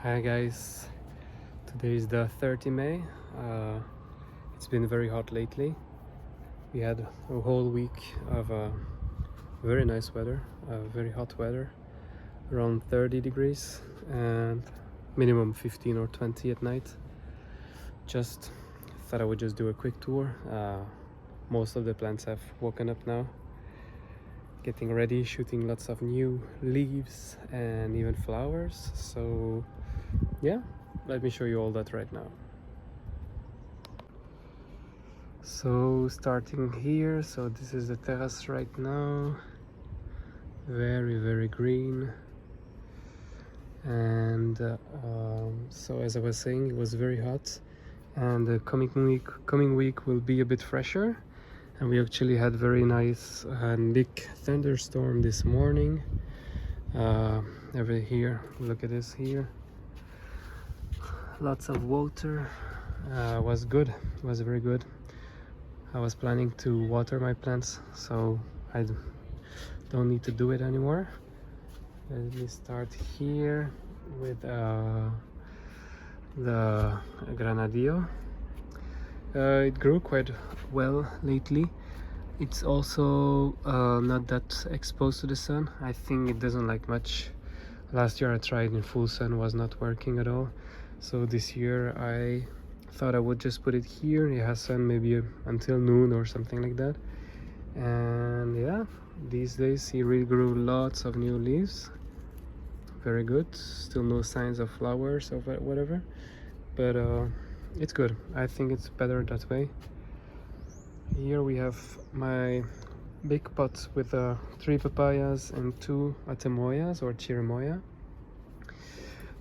Hi guys, today is the 30th May. It's been very hot lately. We had a whole week of very nice weather, very hot weather, around 30 degrees and minimum 15 or 20 at night. Just thought I would just do a quick tour. Most of the plants have woken up now, getting ready, shooting lots of new leaves and even flowers. So yeah, let me show you all that right now. So starting here, so this is the terrace right now, very green. And so as I was saying, it was very hot, and the coming week will be a bit fresher. And we actually had very nice big thunderstorm this morning. Over here, look at this here, lots of water. Was good, was very good. I was planning to water my plants, so I don't need to do it anymore. Let me start here with the granadillo. It grew quite well lately. It's also not that exposed to the sun. I think it doesn't like much. Last year I tried in full sun, was not working at all. So this year I thought I would just put it here. It has sun maybe until noon or something like that. And yeah, these days he really grew lots of new leaves. Very good. Still no signs of flowers or whatever, but it's good. I think it's better that way. Here we have my big pot with 3 papayas and 2 atemoyas or cherimoya.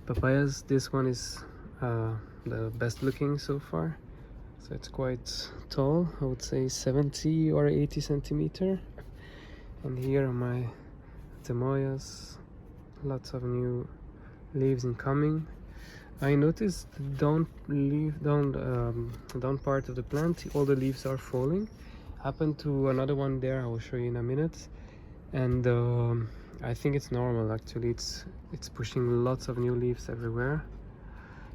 Papayas, this one is the best looking so far, so it's quite tall. I would say 70 or 80 centimeter. And here are my atemoyas, lots of new leaves incoming. I noticed down part of the plant, all the leaves are falling. Happened to another one there, I will show you in a minute. And I think it's normal actually. It's pushing lots of new leaves everywhere.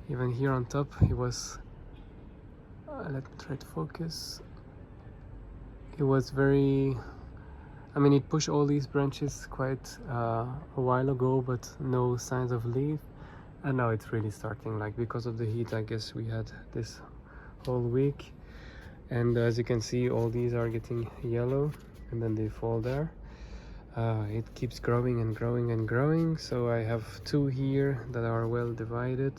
Even here on top, it was let me try to focus. It was very, I mean, it pushed all these branches quite a while ago, but no signs of leaf. And now it's really starting, like because of the heat, I guess we had this whole week. And as you can see, all these are getting yellow and then they fall there. It keeps growing and growing and growing. So I have 2 here that are well divided,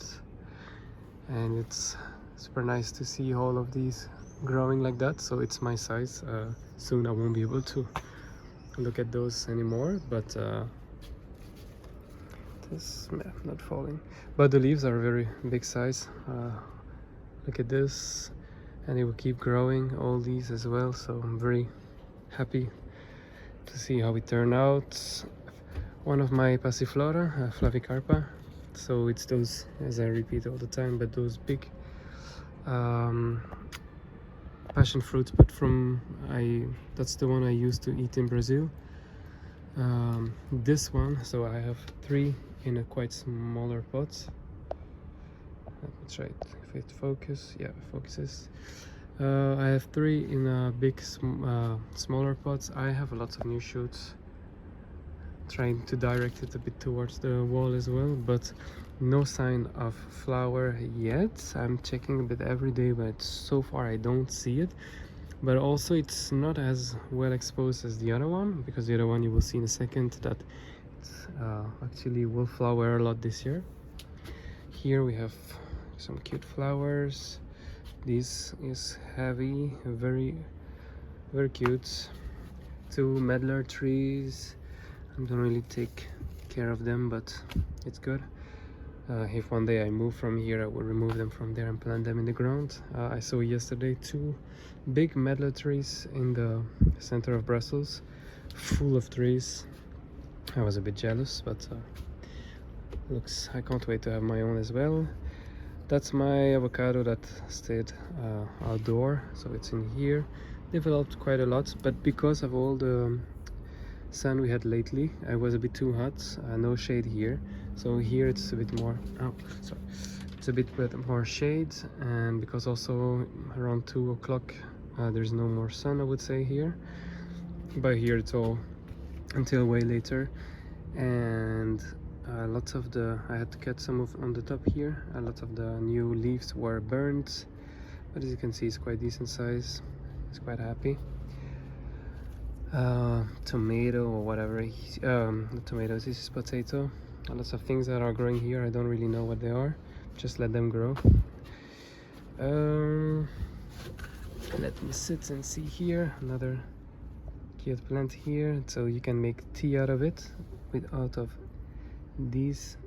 and it's super nice to see all of these growing like that. So it's my size. Soon I won't be able to look at those anymore, but this not falling, but the leaves are very big size. Look at this, and it will keep growing, all these as well. So I'm very happy to see how it turned out. One of my Passiflora, flavicarpa. So it's those, as I repeat all the time, but those big passion fruits, but that's the one I used to eat in Brazil. This one, so I have 3 in a quite smaller pot. Let me try it, if it focus. Yeah, it focuses. I have 3 in a big smaller pots. I have lots of new shoots, trying to direct it a bit towards the wall as well, but no sign of flower yet. I'm checking a bit every day, but so far I don't see it. But also it's not as well exposed as the other one, because the other one, you will see in a second, that it's actually will flower a lot this year. Here we have some cute flowers. This is heavy, very cute. 2 medlar trees. I don't really take care of them, but it's good. If one day I move from here, I will remove them from there and plant them in the ground. I saw yesterday 2 big medlar trees in the center of Brussels, full of trees. I was a bit jealous, but looks, I can't wait to have my own as well. That's my avocado that stayed outdoor, so it's in here. Developed quite a lot, but because of all the sun we had lately, I was a bit too hot. No shade here, So here it's a bit more, oh sorry, it's a bit more shade, and because also around 2 o'clock there's no more sun, I would say, here. But here it's all until way later. And lots of the, I had to cut some of on the top here, a lot of the new leaves were burnt, but as you can see it's quite decent size. It's quite happy. Tomato or whatever, not tomatoes, this is potato. Lots of things that are growing here, I don't really know what they are, just let them grow. Let me sit and see here, another cute plant here, so you can make tea out of it out of these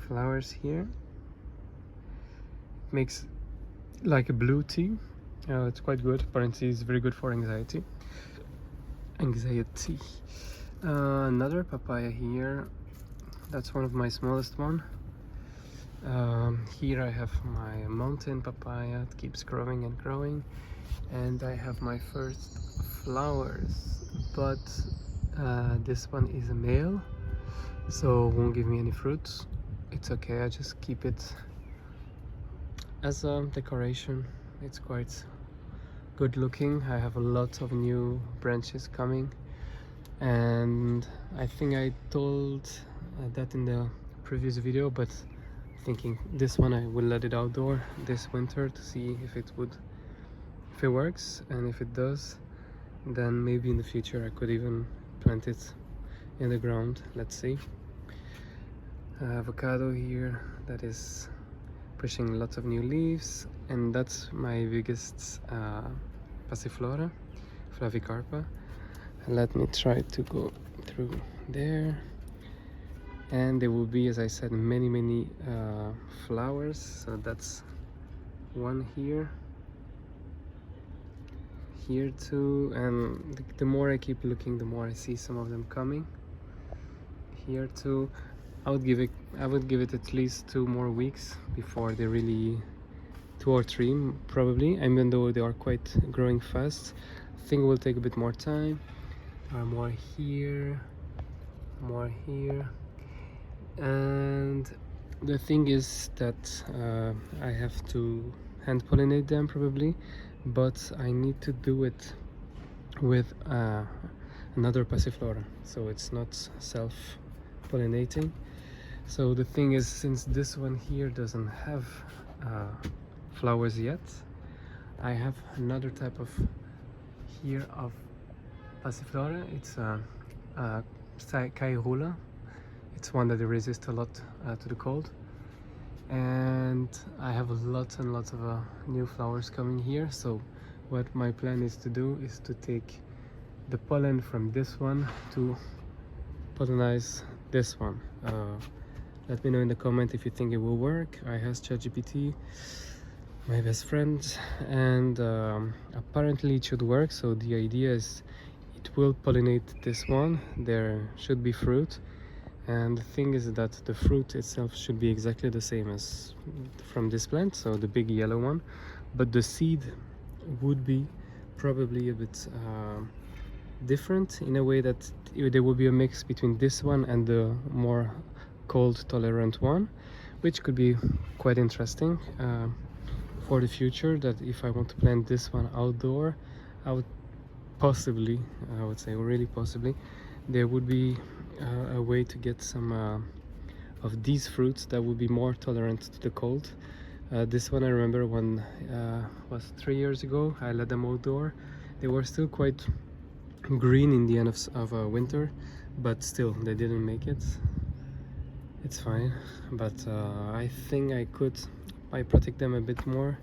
flowers here. It makes like a blue tea. It's quite good, apparently it's very good for anxiety. Another papaya here, that's one of my smallest one. Here I have my mountain papaya, it keeps growing and growing, and I have my first flowers, but this one is a male, so won't give me any fruits. It's okay, I just keep it as a decoration. It's quite good looking. I have a lot of new branches coming, and I think I told that in the previous video, but thinking this one I will let it outdoor this winter to see if it works, and if it does, then maybe in the future I could even plant it in the ground. Let's see. Avocado here, that is pushing lots of new leaves, and that's my biggest Passiflora, flavicarpa. Let me try to go through there, and there will be, as I said, many flowers. So that's one here too, and the more I keep looking, the more I see some of them coming here too. I would give it at least 2 more weeks before they really, 2 or 3 probably, even though they are quite growing fast. I think it will take a bit more time. More here, and the thing is that I have to hand pollinate them probably, but I need to do it with another Passiflora, so it's not self-pollinating. So the thing is, since this one here doesn't have flowers yet, I have another type of Passiflora. It's Cairula. It's one that resists a lot to the cold, and I have lots and lots of new flowers coming here. So what my plan is to do is to take the pollen from this one to pollinize this one. Let me know in the comment if you think it will work. I asked ChatGPT, my best friend, and apparently it should work. So the idea is it will pollinate this one. There should be fruit, and the thing is that the fruit itself should be exactly the same as from this plant, so the big yellow one, but the seed would be probably a bit different, in a way that there will be a mix between this one and the more cold tolerant one, which could be quite interesting for the future. That if I want to plant this one outdoor, I would possibly, I would say really possibly, there would be a way to get some of these fruits that would be more tolerant to the cold. This one I remember when was 3 years ago, I let them outdoor. They were still quite green in the end of winter, but still they didn't make it. It's fine, but I think I could, if I protect them a bit more,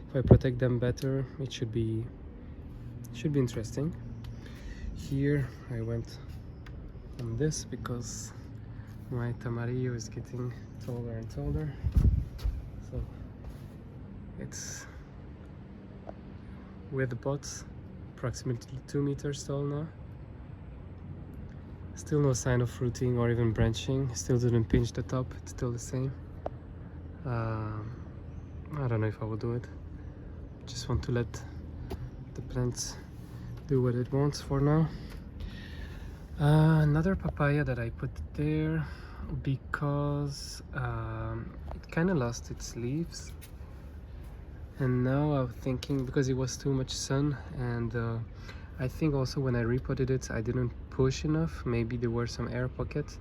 if I protect them better, it should be interesting. Here I went on this because my tamarillo is getting taller and taller, so it's with the pots approximately 2 meters tall now. Still no sign of fruiting or even branching. Still didn't pinch the top, it's still the same. I don't know if I will do it. Just want to let the plants do what it wants for now. Another papaya that I put there because it kind of lost its leaves, and now I'm thinking because it was too much sun, and I think also when I repotted it I didn't push enough. Maybe there were some air pockets.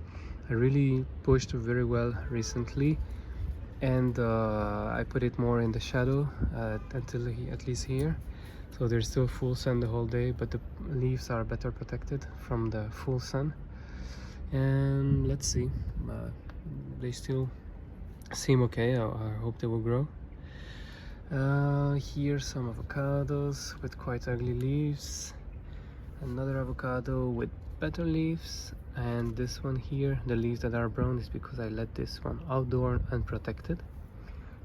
I really pushed very well recently, and I put it more in the shadow until at least here, so there's still full sun the whole day, but the leaves are better protected from the full sun. And let's see, they still seem okay. I hope they will grow. Here some avocados with quite ugly leaves, another avocado with better leaves, and this one here, the leaves that are brown is because I let this one outdoor unprotected,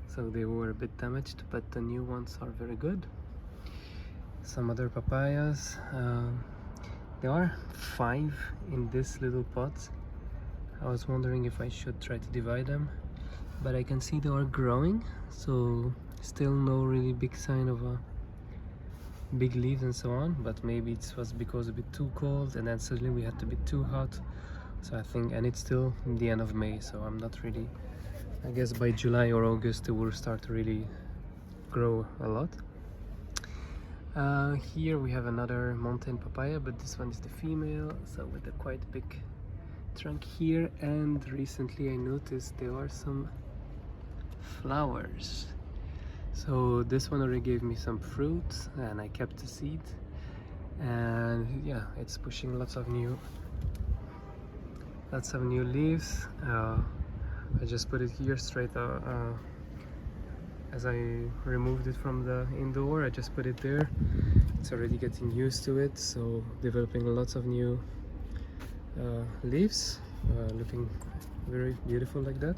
so they were a bit damaged, but the new ones are very good. Some other papayas. There are 5 in this little pot. I was wondering if I should try to divide them, but I can see they are growing, so still no really big sign of a big leaves and so on, but maybe it was because a bit too cold and then suddenly we had to be too hot. So I think, and it's still the end of May, so I'm not really, I guess by July or August it will start to really grow a lot. Here we have another mountain papaya, but this one is the female, so with a quite big trunk here. And recently I noticed there are some flowers, so this one already gave me some fruit and I kept the seed, and yeah, it's pushing lots of new leaves. I just put it here straight as I removed it from the indoor. I just put it there. It's already getting used to it, so developing lots of new leaves, looking very beautiful like that.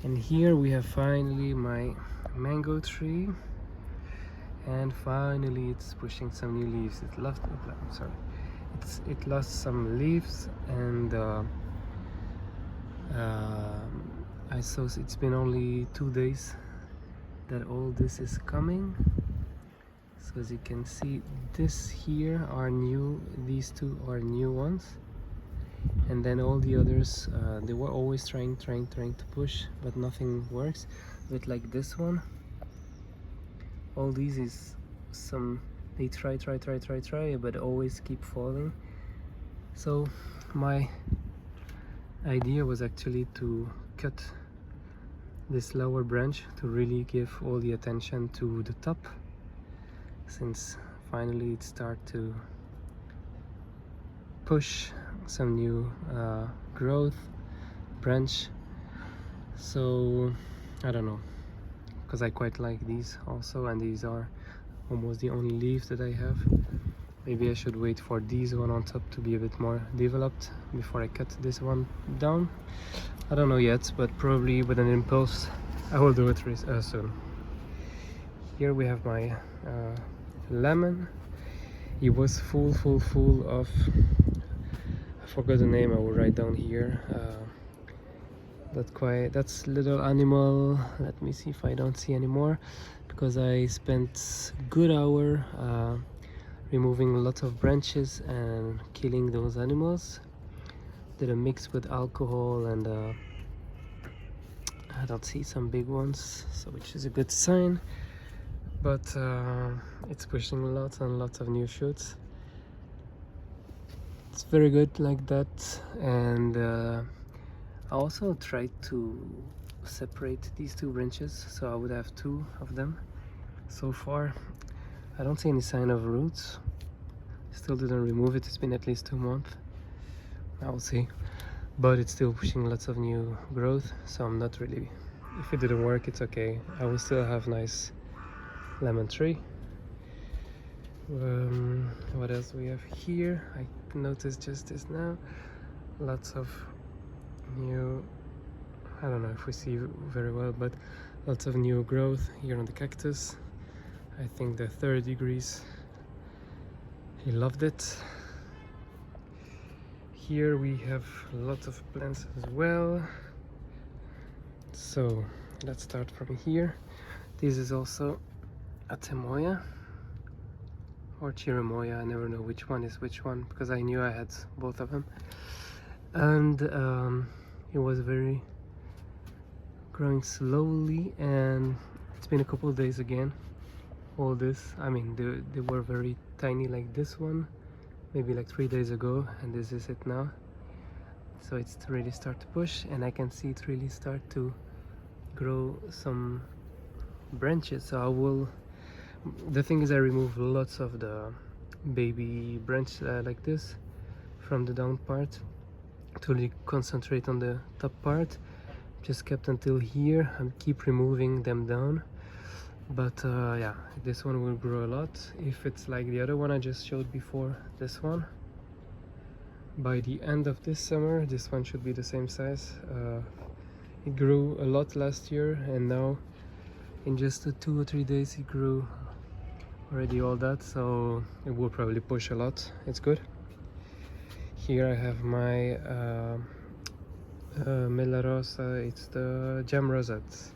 And here we have finally my mango tree, and finally it's pushing some new leaves. It lost some leaves, and I saw it's been only 2 days that all this is coming. So as you can see, this here are new, these 2 are new ones, and then all the others they were always trying to push, but nothing works. But like this one, all these is some, they try, but always keep falling. So my idea was actually to cut this lower branch to really give all the attention to the top, since finally it start to push some new growth branch. So I don't know, because I quite like these also, and these are almost the only leaves that I have. Maybe I should wait for these one on top to be a bit more developed before I cut this one down. I don't know yet, but probably with an impulse I will do it soon. Here we have my lemon. It was full of, I forgot the name, I will write down here. That's little animal. Let me see if I don't see anymore, because I spent good hour removing a lot of branches and killing those animals. Did a mix with alcohol, and I don't see some big ones, so which is a good sign. But it's pushing lots and lots of new shoots. It's very good like that. And I also tried to separate these 2 branches, so I would have 2 of them. So far I don't see any sign of roots. Still didn't remove it. It's been at least 2 months. I will see, but it's still pushing lots of new growth, so I'm not really, if it didn't work, it's okay. I will still have nice lemon tree. What else we have here? I noticed just this now, lots of new, I don't know if we see very well, but lots of new growth here on the cactus. I think the 30 degrees, he loved it. Here we have lots of plants as well. So let's start from here. This is also atemoya or cherimoya. I never know which one is which one, because I knew I had both of them. And it was very growing slowly, and it's been a couple of days again. All this, I mean, they were very tiny like this one maybe like 3 days ago, and this is it now. So it's really start to push, and I can see it really start to grow some branches. So I will, the thing is, I remove lots of the baby branch like this from the down part to really concentrate on the top part. Just kept until here and keep removing them down. But yeah, this one will grow a lot if it's like the other one I just showed before, this one. By the end of this summer, this one should be the same size. It grew a lot last year, and now in just 2 or 3 days it grew already all that, so it will probably push a lot. It's good. Here I have my Mela Rosa, it's the Gem Rosette.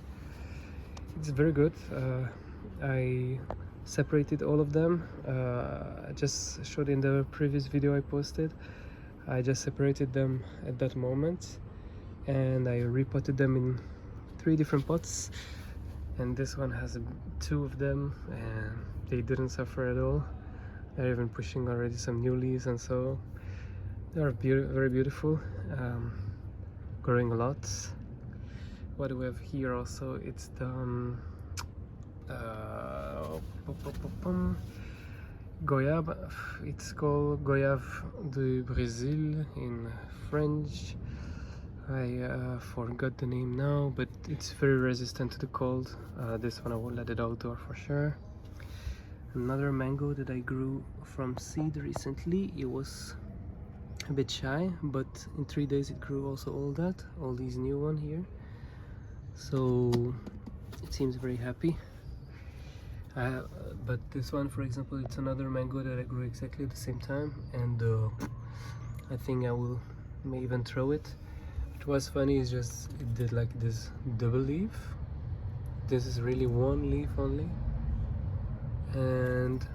It's very good. I separated all of them. I just showed in the previous video I posted. I just separated them at that moment, and I repotted them in 3 different pots, and this one has 2 of them, and they didn't suffer at all. They're even pushing already some new leaves, and so they are very beautiful, growing a lot. What do we have here also? It's the goyave. It's called goyave de Brésil in French. I forgot the name now, but it's very resistant to the cold. This one I will let it outdoor for sure. Another mango that I grew from seed recently. It was a bit shy, but in 3 days it grew also all these new one here. So it seems very happy. But this one, for example, it's another mango that I grew exactly at the same time, and I think I may even throw it. What was funny is just it did like this double leaf. This is really one leaf only, and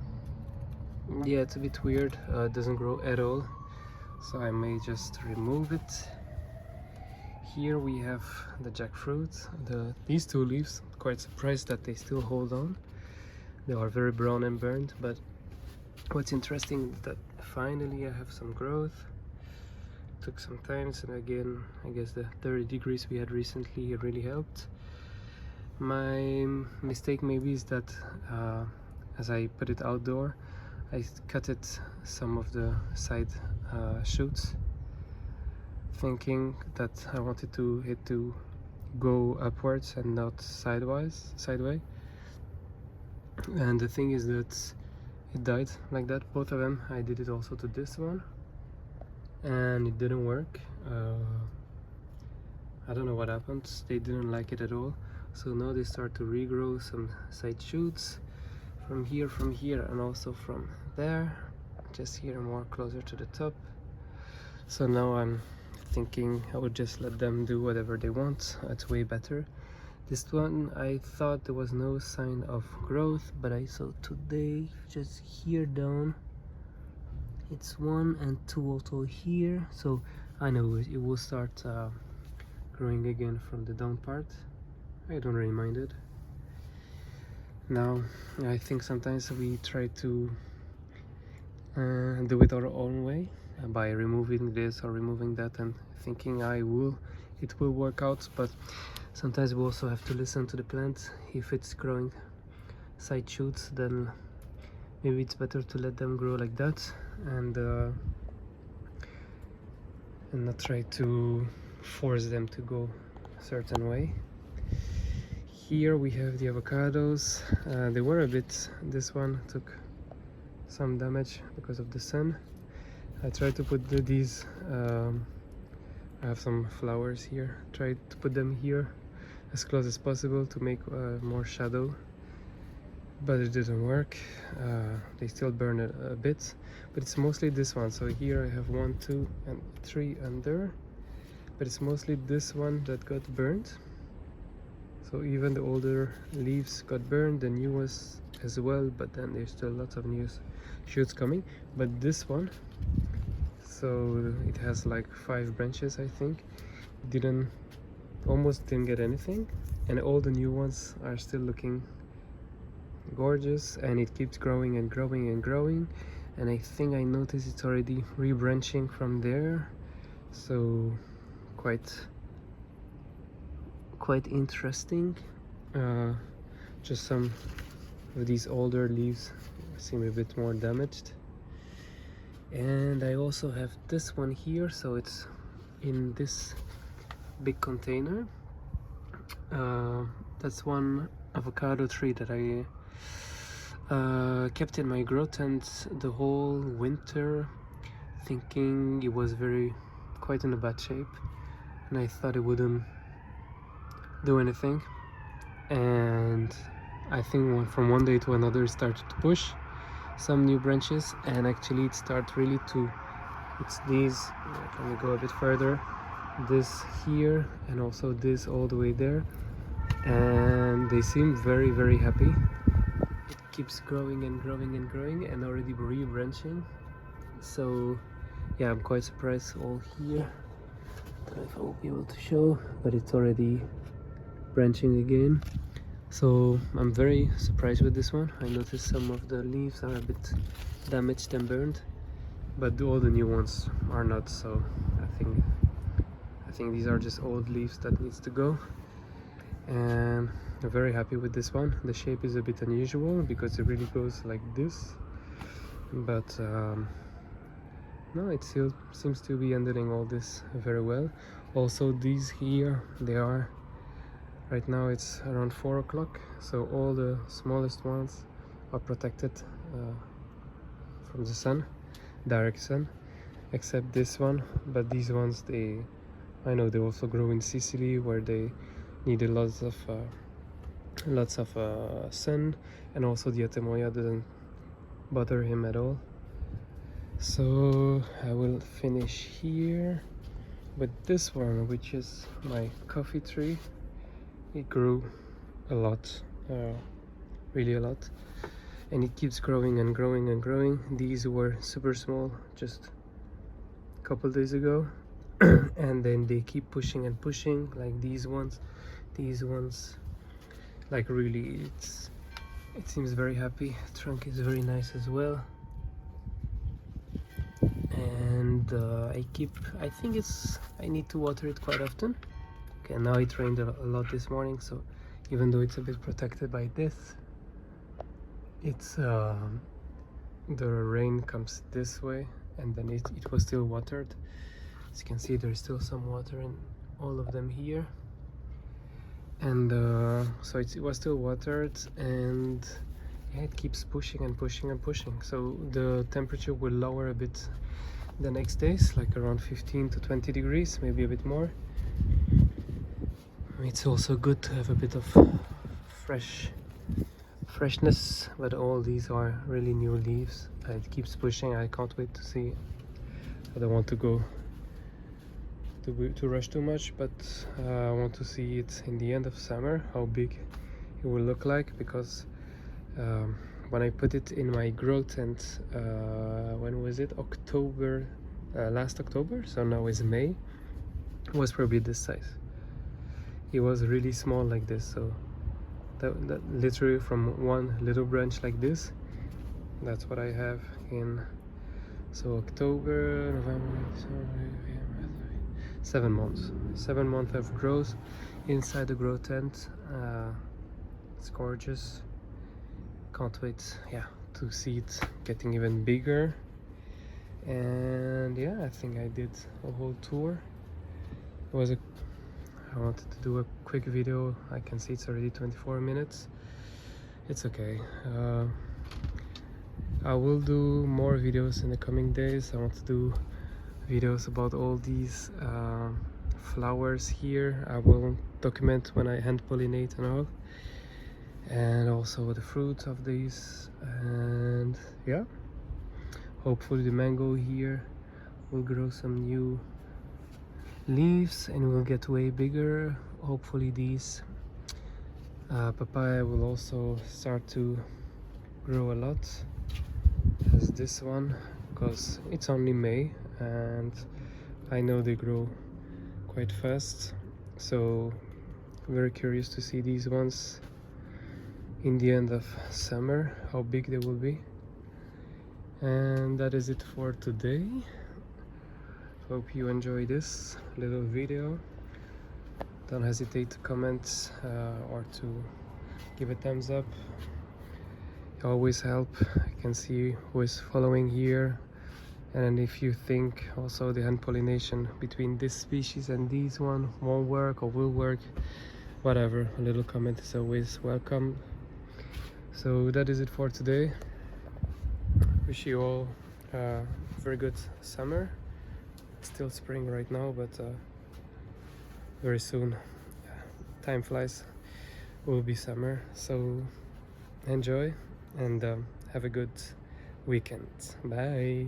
yeah, it's a bit weird. It doesn't grow at all, so I may just remove it. Here we have the jackfruit. These 2 leaves, quite surprised that they still hold on. They are very brown and burned, but what's interesting is that finally I have some growth. Took some time, and again, I guess the 30 degrees we had recently really helped. My mistake maybe is that as I put it outdoor, I cut it some of the side shoots, thinking that I wanted it to go upwards and not sideway. And the thing is that it died like that, both of them. I did it also to this one, and it didn't work. I don't know what happened. They didn't like it at all. So now they start to regrow some side shoots from here, and also from there, just here more closer to the top. So now I'm thinking I would just let them do whatever they want. It's way better. This one, I thought there was no sign of growth, but I saw today, just here down, it's 1 and 2 also here. So I know it will start growing again from the down part. I don't really mind it. Now, I think sometimes we try to do it our own way, by removing this or removing that and thinking it will work out, but sometimes we also have to listen to the plant. If it's growing side shoots, then maybe it's better to let them grow like that, and not try to force them to go a certain way. Here we have the avocados. They were a bit, this one took some damage because of the sun. I tried to put these I have some flowers here, tried to put them here as close as possible to make more shadow, but it didn't work. They still burn a bit, but it's mostly this one. So here I have 1, 2 and 3 under, but it's mostly this one that got burned. So even the older leaves got burned, the new ones as well, but then there's still lots of new shoots coming. But this one, so it has like 5 branches, I think. almost didn't get anything, and all the new ones are still looking gorgeous, and it keeps growing and growing and growing. And I think I noticed it's already rebranching from there, so quite interesting. Just some of these older leaves seem a bit more damaged. And I also have this one here, so it's in this big container. That's one avocado tree that I kept in my grow tent the whole winter, thinking it was quite in a bad shape, and I thought it wouldn't do anything. And I think from one day to another it started to push some new branches, and actually it started really to, it's these, let me go a bit further, this here and also this all the way there, and they seem very happy. It keeps growing and growing and growing and already re-branching. So yeah, I'm quite surprised. All here, I don't know if I will be able to show, but it's already branching again. So I'm very surprised with this one. I noticed some of the leaves are a bit damaged and burned, but all the new ones are not. So I think these are just old leaves that needs to go. And I'm very happy with this one. The shape is a bit unusual because it really goes like this, but no, it still seems to be handling all this very well. Also these here, they are, right now it's around 4 o'clock, so all the smallest ones are protected from the sun, direct sun, except this one. But these ones, I know they also grow in Sicily, where they needed lots of sun, and also the atemoya didn't bother him at all. So I will finish here with this one, which is my coffee tree. It grew a lot, really a lot, and it keeps growing and growing and growing. These were super small just a couple days ago, and then they keep pushing and pushing, like these ones, like really it seems very happy. Trunk is very nice as well. And I think I need to water it quite often. Okay, now it rained a lot this morning, so even though it's a bit protected by this, it's the rain comes this way, and then it was still watered. As you can see, there's still some water in all of them here, and so it was still watered, and yeah, it keeps pushing and pushing and pushing. So the temperature will lower a bit the next days, like around 15 to 20 degrees, maybe a bit more. It's also good to have a bit of freshness, but all these are really new leaves. It keeps pushing. I can't wait to see. I don't want to go to rush too much, but I want to see it in the end of summer, how big it will look like, because when I put it in my grow tent, when was it? October, last October, so now it's May, it was probably this size. It was really small like this, so that literally from one little branch like this, that's what I have in, so October, November, 7 months. 7 months of growth inside the grow tent. It's gorgeous. Can't wait, yeah, to see it getting even bigger. And yeah, I think I did a whole tour. I wanted to do a quick video. I can see it's already 24 minutes. It's okay. I will do more videos in the coming days. I want to do videos about all these flowers here. I will document when I hand pollinate and all, and also the fruit of these. And yeah, hopefully the mango here will grow some new leaves and will get way bigger. Hopefully these papaya will also start to grow a lot, as this one, because it's only May and I know they grow quite fast, so very curious to see these ones in the end of summer, how big they will be. And that is it for today. Hope you enjoy this little video. Don't hesitate to comment or to give a thumbs up. You always help. I can see who is following here, and if you think also the hand pollination between this species and these one won't work or will work, whatever, a little comment is always welcome. So that is it for today. Wish you all a very good summer. It's still spring right now, but very soon, time flies, will be summer. So enjoy and have a good weekend. Bye.